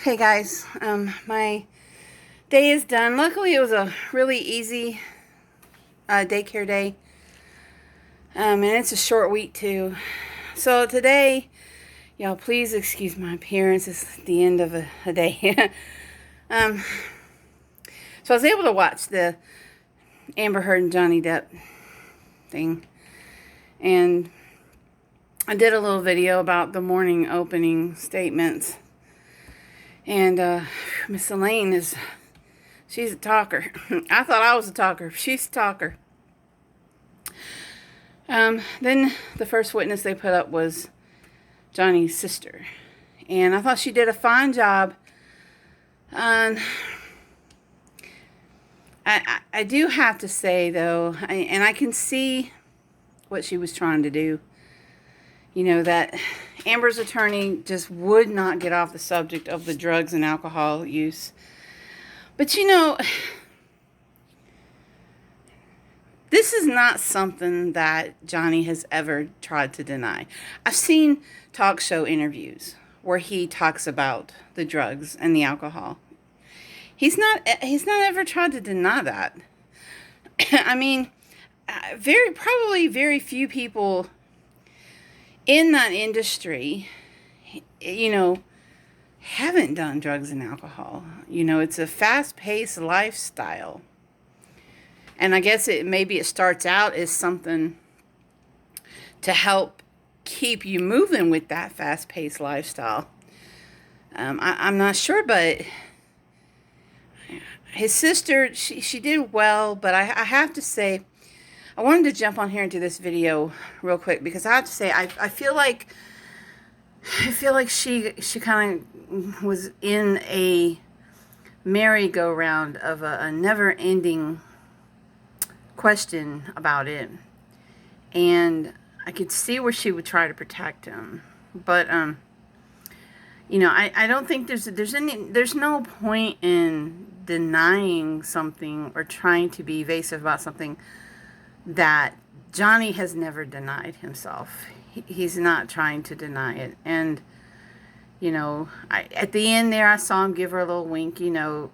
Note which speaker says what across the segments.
Speaker 1: Hey guys, my day is done. Luckily, it was a really easy daycare day, and it's a short week too. So today, y'all, please excuse my appearance. It's the end of a day. um, so I was able to watch the Amber Heard and Johnny Depp thing, and I did a little video about the morning opening statements. And Miss Elaine she's a talker. I thought I was a talker. She's a talker. Then the first witness they put up was Johnny's sister. And I thought she did a fine job. I do have to say, though, and I can see what she was trying to do. You know, that Amber's attorney just would not get off the subject of the drugs and alcohol use. But, you know, this is not something that Johnny has ever tried to deny. I've seen talk show interviews where he talks about the drugs and the alcohol. He's not ever tried to deny that. I mean, very few people in that industry, you know, haven't done drugs and alcohol. You know, it's a fast-paced lifestyle. And I guess maybe it starts out as something to help keep you moving with that fast-paced lifestyle. I'm not sure, but his sister, she did well, but I have to say, I wanted to jump on here and do this video real quick because I have to say I feel like she kind of was in a merry-go-round of a never-ending question about it, and I could see where she would try to protect him, but you know, I don't think there's no point in denying something or trying to be evasive about something that Johnny has never denied himself. He's not trying to deny it. And, you know, at the end there, I saw him give her a little wink. You know,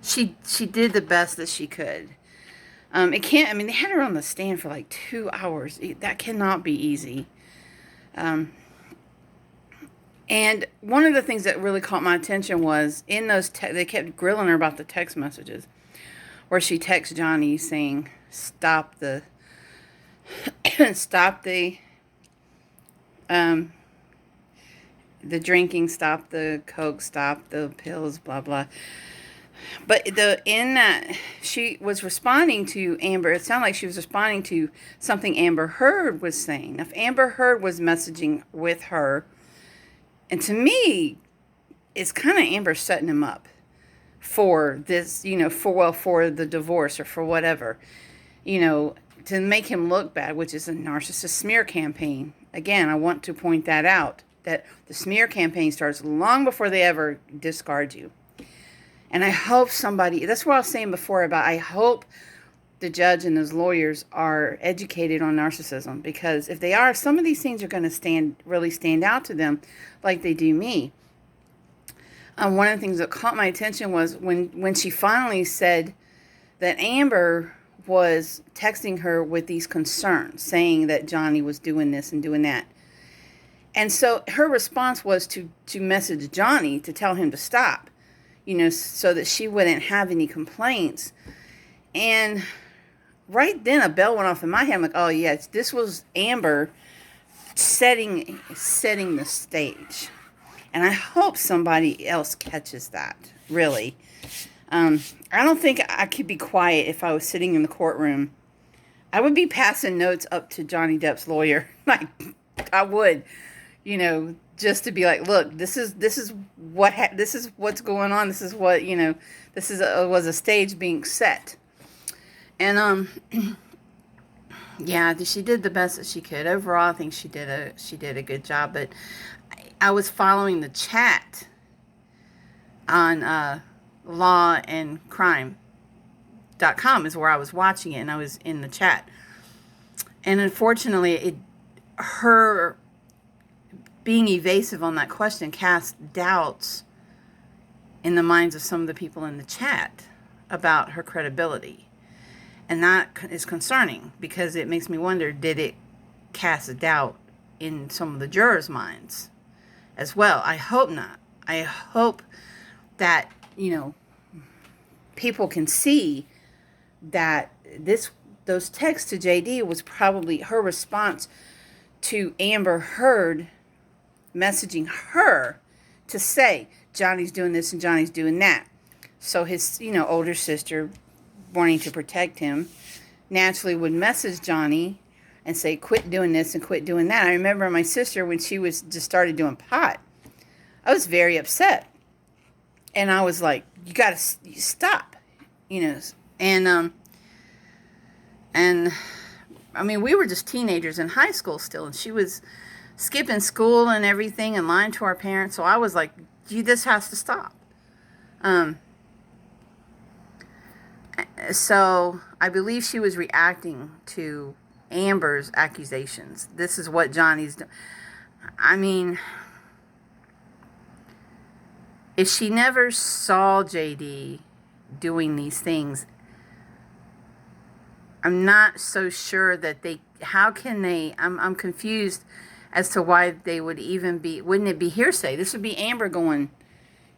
Speaker 1: she did the best that she could. I mean, they had her on the stand for like 2 hours. That cannot be easy. And one of the things that really caught my attention was in those, they kept grilling her about the text messages, where she texts Johnny saying, stop the drinking, stop the coke, stop the pills, blah, blah. But in that, she was responding to Amber. It sounded like she was responding to something Amber Heard was saying. If Amber Heard was messaging with her, and to me, it's kind of Amber setting him up for this, you know, for the divorce or for whatever, you know, to make him look bad, which is a narcissist smear campaign. Again, I want to point that out, that the smear campaign starts long before they ever discard you. And I hope somebody, that's what I was saying before about, I hope the judge and those lawyers are educated on narcissism, because if they are, some of these things are going to really stand out to them like they do me. One of the things that caught my attention was when she finally said that Amber was texting her with these concerns, saying that Johnny was doing this and doing that. And so her response was to message Johnny to tell him to stop, you know, so that she wouldn't have any complaints. And right then a bell went off in my head. I'm like, oh, yes, this was Amber setting the stage. And I hope somebody else catches that, really. I don't think I could be quiet if I was sitting in the courtroom. I would be passing notes up to Johnny Depp's lawyer. Like, I would, you know, just to be like, look, this is what's going on. This is what, you know, was a stage being set. And yeah, she did the best that she could. Overall, I think she did a good job. But I was following the chat on lawandcrime.com is where I was watching it, and I was in the chat. And unfortunately, her being evasive on that question cast doubts in the minds of some of the people in the chat about her credibility. And that is concerning because it makes me wonder, did it cast a doubt in some of the jurors' minds as well? I hope not. I hope that, people can see that those texts to JD was probably her response to Amber Heard messaging her to say, Johnny's doing this and Johnny's doing that. So his, older sister, wanting to protect him, naturally would message Johnny and say, quit doing this and quit doing that. I remember my sister, when she was just started doing pot, I was very upset. And I was like, you got to stop, And I mean, we were just teenagers in high school still, and she was skipping school and everything and lying to our parents. So I was like, this has to stop. So I believe she was reacting to Amber's accusations. This is what Johnny's doing. I mean, if she never saw JD doing these things, I'm not so sure that how can they, I'm confused as to why they would even wouldn't it be hearsay? This would be Amber going,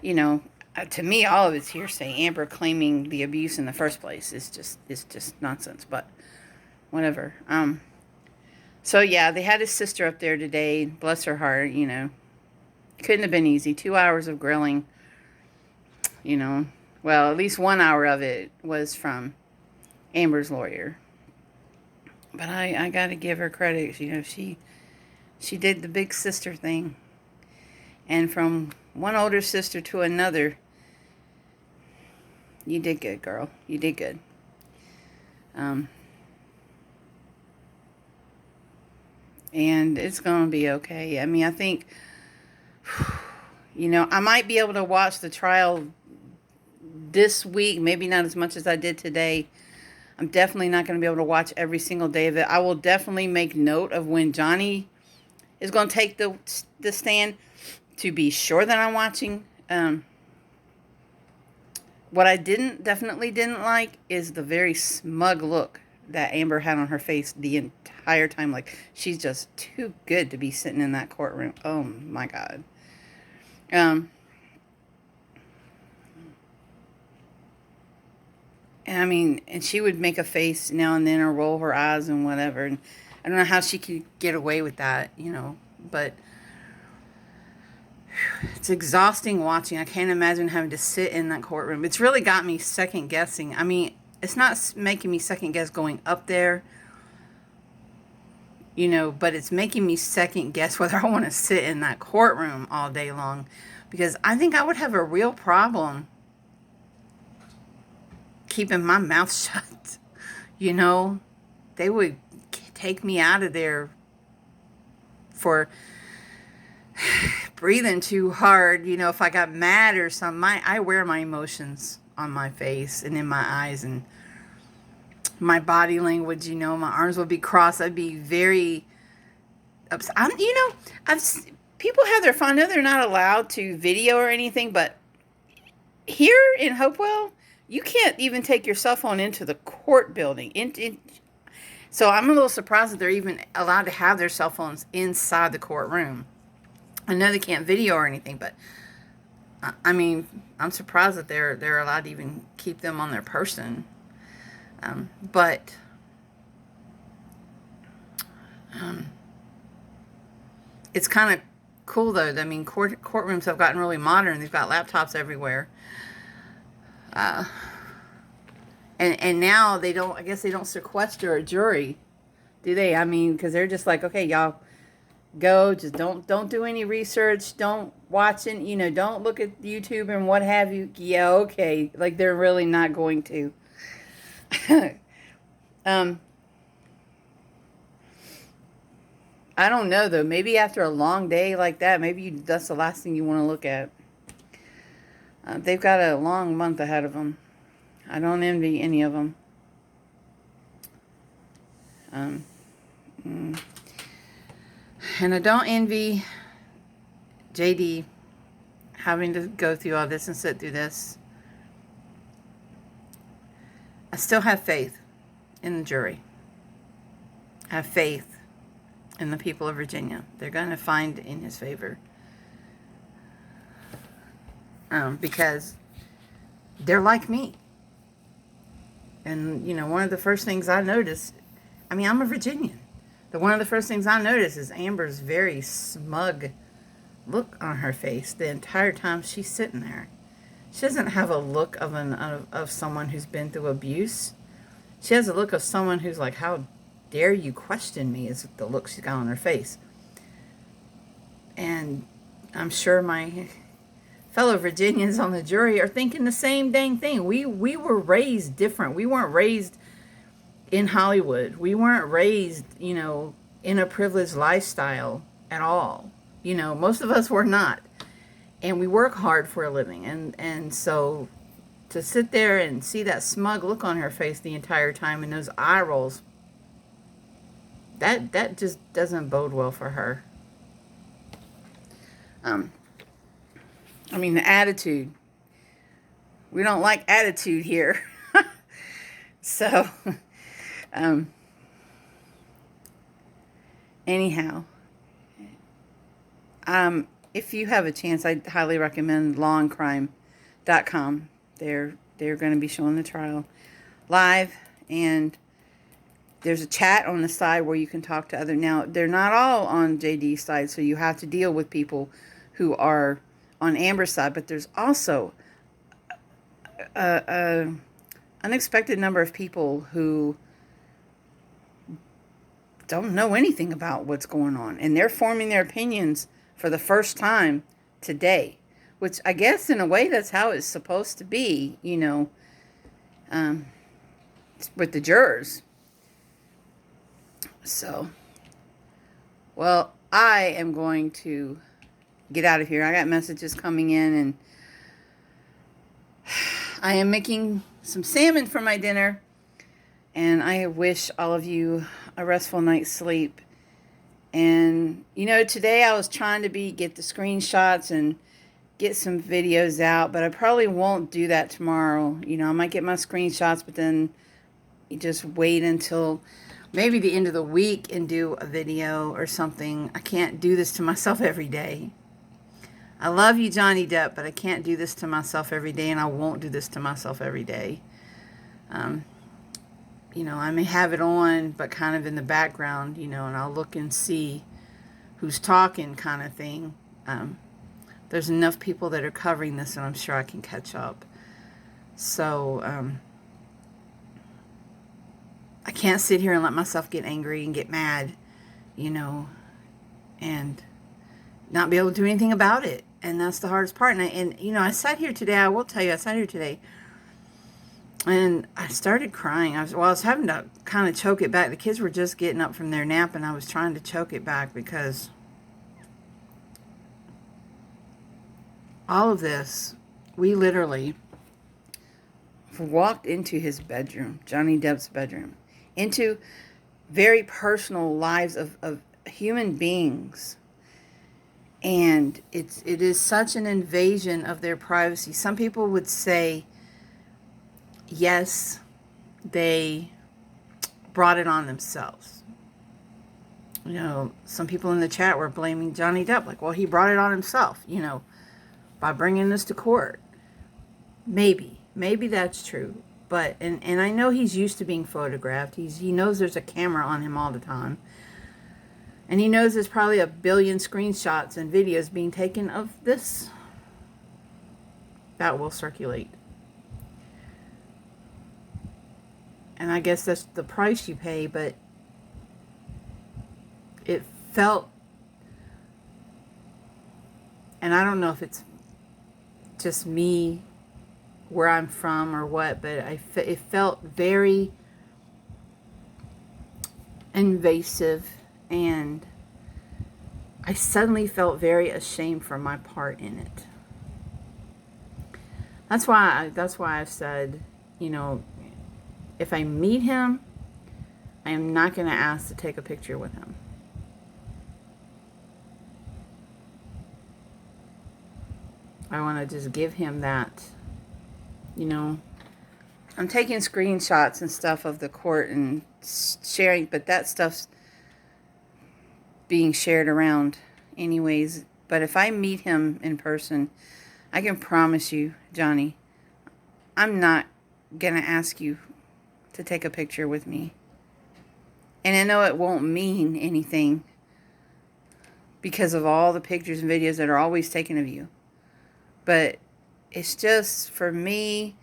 Speaker 1: to me, all of it's hearsay. Amber claiming the abuse in the first place is just nonsense, but whatever. So yeah, they had his sister up there today, bless her heart, couldn't have been easy. 2 hours of grilling, well, at least 1 hour of it was from Amber's lawyer. But I got to give her credit. She did the big sister thing. And from one older sister to another, you did good, girl. You did good. And it's going to be okay. I mean, I think, I might be able to watch the trial this week, maybe not as much as I did today. I'm definitely not going to be able to watch every single day of it. I will definitely make note of when Johnny is going to take the stand to be sure that I'm watching. What I definitely didn't like is the very smug look that Amber had on her face the entire time. Like, she's just too good to be sitting in that courtroom. Oh my God. And I mean, and she would make a face now and then or roll her eyes and whatever. And I don't know how she could get away with that, but it's exhausting watching. I can't imagine having to sit in that courtroom. It's really got me second guessing. I mean, it's not making me second guess going up there, but it's making me second guess whether I want to sit in that courtroom all day long, because I think I would have a real problem keeping my mouth shut. They would take me out of there for breathing too hard. If I got mad or something, I wear my emotions on my face and in my eyes and my body language. My arms would be crossed. I'd be very upset. People have their phone. I know they're not allowed to video or anything, but here in Hopewell, you can't even take your cell phone into the court building. So I'm a little surprised that they're even allowed to have their cell phones inside the courtroom. I know they can't video or anything, but I mean, I'm surprised that they're allowed to even keep them on their person. But it's kind of cool though. I mean, courtrooms have gotten really modern. They've got laptops everywhere. And now they don't, I guess they don't sequester a jury, do they? I mean, because they're just like, okay, y'all go, just don't do any research, don't watch it, don't look at YouTube and what have you. Yeah, okay, like they're really not going to. I don't know though, maybe after a long day like that, that's the last thing you want to look at. They've got a long month ahead of them. I don't envy any of them. And I don't envy JD having to go through all this and sit through this, I still have faith in the jury. I have faith in the people of Virginia. They're going to find in his favor. Because they're like me. And, you know, one of the first things I noticed, I mean, I'm a Virginian. One of the first things I noticed is Amber's very smug look on her face the entire time she's sitting there. She doesn't have a look of someone who's been through abuse. She has a look of someone who's like, how dare you question me, is the look she's got on her face. And I'm sure my fellow Virginians on the jury are thinking the same dang thing. We were raised different. We weren't raised in Hollywood. We weren't raised, you know, in a privileged lifestyle at all. You know, most of us were not. And we work hard for a living. And so to sit there and see that smug look on her face the entire time and those eye rolls, that just doesn't bode well for her. I mean, the attitude. We don't like attitude here. So, anyhow, if you have a chance, I highly recommend lawandcrime.com. They're going to be showing the trial live, and there's a chat on the side where you can talk to other. Now, they're not all on JD's side, so you have to deal with people who are on Amber's side, but there's also a unexpected number of people who don't know anything about what's going on, and they're forming their opinions for the first time today, which I guess in a way that's how it's supposed to be, you know, with the jurors. So, well, I am going to get out of here. I got messages coming in, and I am making some salmon for my dinner, and I wish all of you a restful night's sleep. And, you know, today I was trying to get the screenshots and get some videos out, but I probably won't do that tomorrow. You know, I might get my screenshots, but then you just wait until maybe the end of the week and do a video or something. I can't do this to myself every day. I love you, Johnny Depp, but I can't do this to myself every day, and I won't do this to myself every day. You know, I may have it on, but kind of in the background, you know, and I'll look and see who's talking kind of thing. There's enough people that are covering this, and I'm sure I can catch up. So, I can't sit here and let myself get angry and get mad, you know, and not be able to do anything about it. And that's the hardest part. And you know, I sat here today, I will tell you, I sat here today, and I started crying. I was having to kind of choke it back. The kids were just getting up from their nap, and I was trying to choke it back because all of this, we literally walked into his bedroom, Johnny Depp's bedroom, into very personal lives of human beings. And it is such an invasion of their privacy. Some people would say, yes, they brought it on themselves. You know, some people in the chat were blaming Johnny Depp, like, well, he brought it on himself, you know, by bringing this to court. Maybe that's true. But, and I know he's used to being photographed. He knows there's a camera on him all the time. And he knows there's probably a billion screenshots and videos being taken of this that will circulate. And I guess that's the price you pay, but it felt, and I don't know if it's just me where I'm from or what, but it felt very invasive, and I suddenly felt very ashamed for my part in it. That's why I've said, you know, if I meet him, I am not going to ask to take a picture with him. I want to just give him that, you know. I'm taking screenshots and stuff of the court and sharing, but that stuff's being shared around anyways. But if I meet him in person, I can promise you, Johnny, I'm not going to ask you to take a picture with me. And I know it won't mean anything because of all the pictures and videos that are always taken of you. But it's just, for me,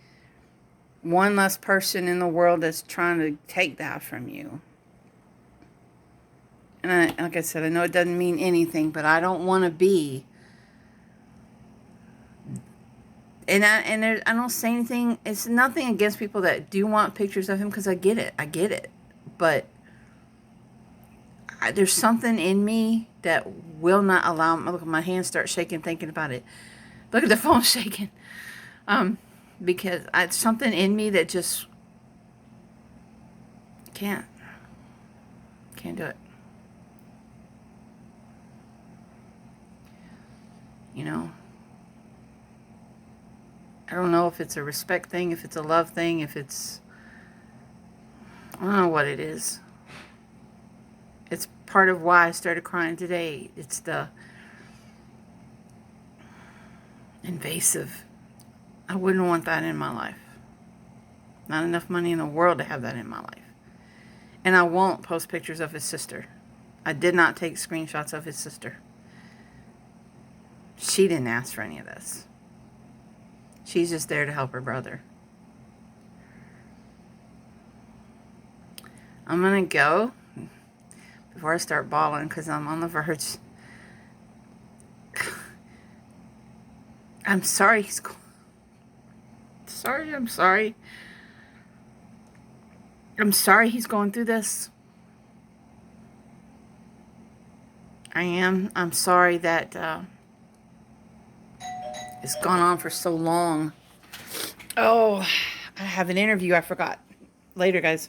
Speaker 1: one less person in the world that's trying to take that from you. And like I said, I know it doesn't mean anything, but I don't want to be. And I don't say anything. It's nothing against people that do want pictures of him, because I get it. I get it. But there's something in me that will not allow. Look, my hands start shaking thinking about it. Look at the phone shaking. Because it's something in me that just can't do it. You know, I don't know if it's a respect thing, if it's a love thing, if it's, I don't know what it is. It's part of why I started crying today. It's the invasive. I wouldn't want that in my life. Not enough money in the world to have that in my life. And I won't post pictures of his sister. I did not take screenshots of his sister. She didn't ask for any of this. She's just there to help her brother. I'm going to go before I start bawling because I'm on the verge. I'm sorry he's going. I'm sorry. I'm sorry he's going through this. I am. I'm sorry that it's gone on for so long. Oh, I have an interview I forgot. Later, guys.